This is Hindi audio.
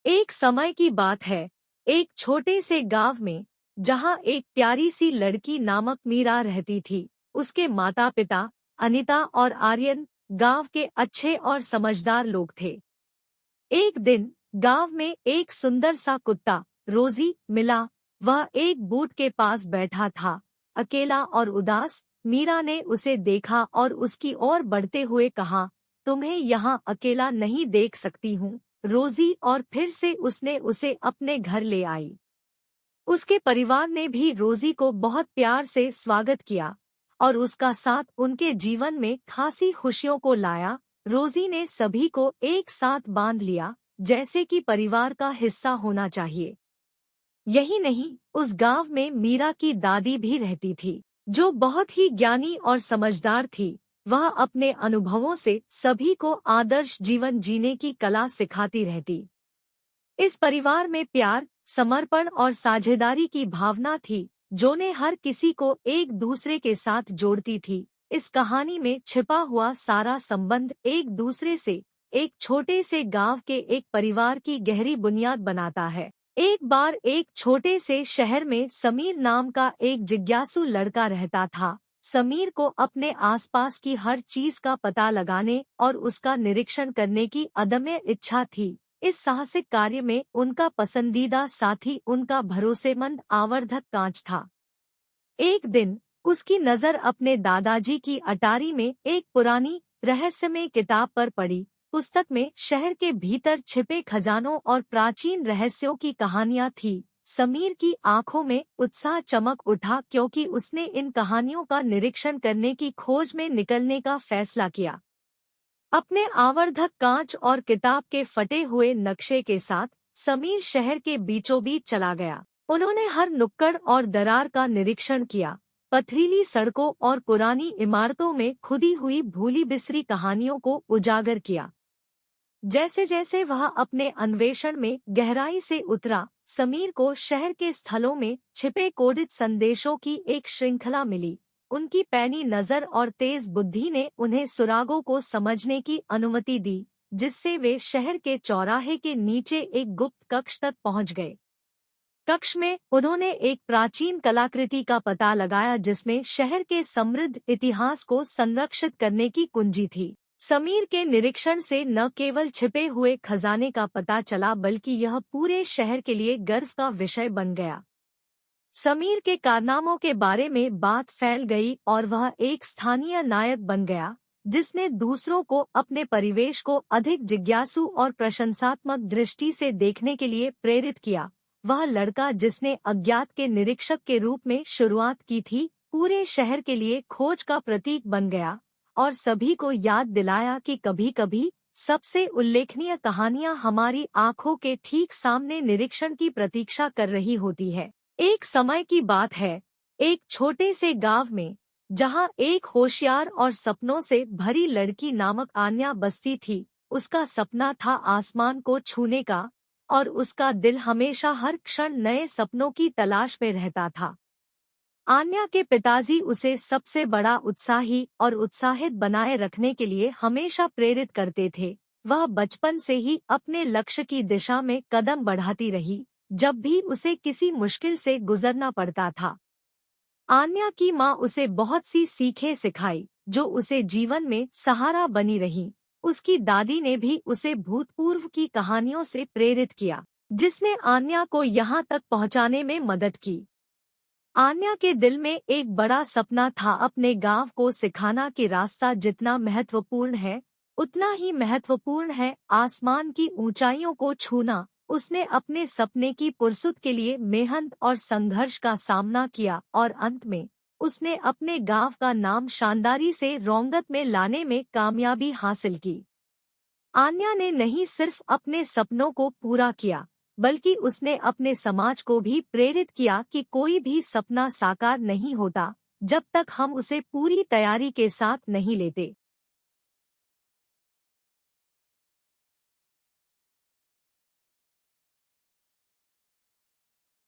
एक समय की बात है, एक छोटे से गांव में, जहां एक प्यारी सी लड़की नामक मीरा रहती थी। उसके माता पिता अनीता और आर्यन गांव के अच्छे और समझदार लोग थे। एक दिन गांव में एक सुंदर सा कुत्ता रोजी मिला। वह एक बूट के पास बैठा था, अकेला और उदास। मीरा ने उसे देखा और उसकी ओर बढ़ते हुए कहा, तुम्हें यहाँ अकेला नहीं देख सकती हूँ रोजी। और फिर से उसने उसे अपने घर ले आई। उसके परिवार ने भी रोजी को बहुत प्यार से स्वागत किया और उसका साथ उनके जीवन में खासी खुशियों को लाया। रोजी ने सभी को एक साथ बांध लिया, जैसे कि परिवार का हिस्सा होना चाहिए। यही नहीं, उस गांव में मीरा की दादी भी रहती थी, जो बहुत ही ज्ञानी और समझदार थी। वह अपने अनुभवों से सभी को आदर्श जीवन जीने की कला सिखाती रहती। इस परिवार में प्यार, समर्पण और साझेदारी की भावना थी, जो ने हर किसी को एक दूसरे के साथ जोड़ती थी। इस कहानी में छिपा हुआ सारा संबंध एक दूसरे से, एक छोटे से गांव के एक परिवार की गहरी बुनियाद बनाता है। एक बार एक छोटे से शहर में समीर नाम का एक जिज्ञासु लड़का रहता था। समीर को अपने आसपास की हर चीज का पता लगाने और उसका निरीक्षण करने की अदम्य इच्छा थी। इस साहसिक कार्य में उनका पसंदीदा साथी उनका भरोसेमंद आवर्धक कांच था। एक दिन उसकी नजर अपने दादाजी की अटारी में एक पुरानी रहस्यमय किताब पर पड़ी। पुस्तक में शहर के भीतर छिपे खजानों और प्राचीन रहस्यों की कहानियां थी। समीर की आंखों में उत्साह चमक उठा, क्योंकि उसने इन कहानियों का निरीक्षण करने की खोज में निकलने का फैसला किया। अपने आवर्धक कांच और किताब के फटे हुए नक्शे के साथ समीर शहर के बीचों बीच चला गया। उन्होंने हर नुक्कड़ और दरार का निरीक्षण किया, पथरीली सड़कों और पुरानी इमारतों में खुदी हुई भूली बिसरी कहानियों को उजागर किया। जैसे जैसे वह अपने अन्वेषण में गहराई से उतरा, समीर को शहर के स्थलों में छिपे कोडित संदेशों की एक श्रृंखला मिली। उनकी पैनी नजर और तेज बुद्धि ने उन्हें सुरागों को समझने की अनुमति दी, जिससे वे शहर के चौराहे के नीचे एक गुप्त कक्ष तक पहुंच गए। कक्ष में उन्होंने एक प्राचीन कलाकृति का पता लगाया, जिसमें शहर के समृद्ध इतिहास को संरक्षित करने की कुंजी थी। समीर के निरीक्षण से न केवल छिपे हुए खजाने का पता चला, बल्कि यह पूरे शहर के लिए गर्व का विषय बन गया। समीर के कारनामों के बारे में बात फैल गई और वह एक स्थानीय नायक बन गया, जिसने दूसरों को अपने परिवेश को अधिक जिज्ञासु और प्रशंसात्मक दृष्टि से देखने के लिए प्रेरित किया। वह लड़का जिसने अज्ञात के निरीक्षक के रूप में शुरुआत की थी, पूरे शहर के लिए खोज का प्रतीक बन गया और सभी को याद दिलाया कि कभी-कभी सबसे उल्लेखनीय कहानियां हमारी आंखों के ठीक सामने निरीक्षण की प्रतीक्षा कर रही होती है। एक समय की बात है, एक छोटे से गांव में, जहां एक होशियार और सपनों से भरी लड़की नामक आन्या बसती थी। उसका सपना था आसमान को छूने का, और उसका दिल हमेशा हर क्षण नए सपनों की तलाश में रहता था। आन्या के पिताजी उसे सबसे बड़ा उत्साही और उत्साहित बनाए रखने के लिए हमेशा प्रेरित करते थे। वह बचपन से ही अपने लक्ष्य की दिशा में कदम बढ़ाती रही, जब भी उसे किसी मुश्किल से गुजरना पड़ता था। आन्या की माँ उसे बहुत सी सीखें सिखाई, जो उसे जीवन में सहारा बनी रही। उसकी दादी ने भी उसे भूतपूर्व की कहानियों से प्रेरित किया, जिसने आन्या को यहाँ तक पहुँचाने में मदद की। आन्या के दिल में एक बड़ा सपना था, अपने गांव को सिखाना कि रास्ता जितना महत्वपूर्ण है, उतना ही महत्वपूर्ण है आसमान की ऊंचाइयों को छूना। उसने अपने सपने की पुरसुत के लिए मेहनत और संघर्ष का सामना किया और अंत में उसने अपने गांव का नाम शानदारी से रौनक में लाने में कामयाबी हासिल की। आन्या ने नहीं सिर्फ अपने सपनों को पूरा किया, बल्कि उसने अपने समाज को भी प्रेरित किया कि कोई भी सपना साकार नहीं होता जब तक हम उसे पूरी तैयारी के साथ नहीं लेते।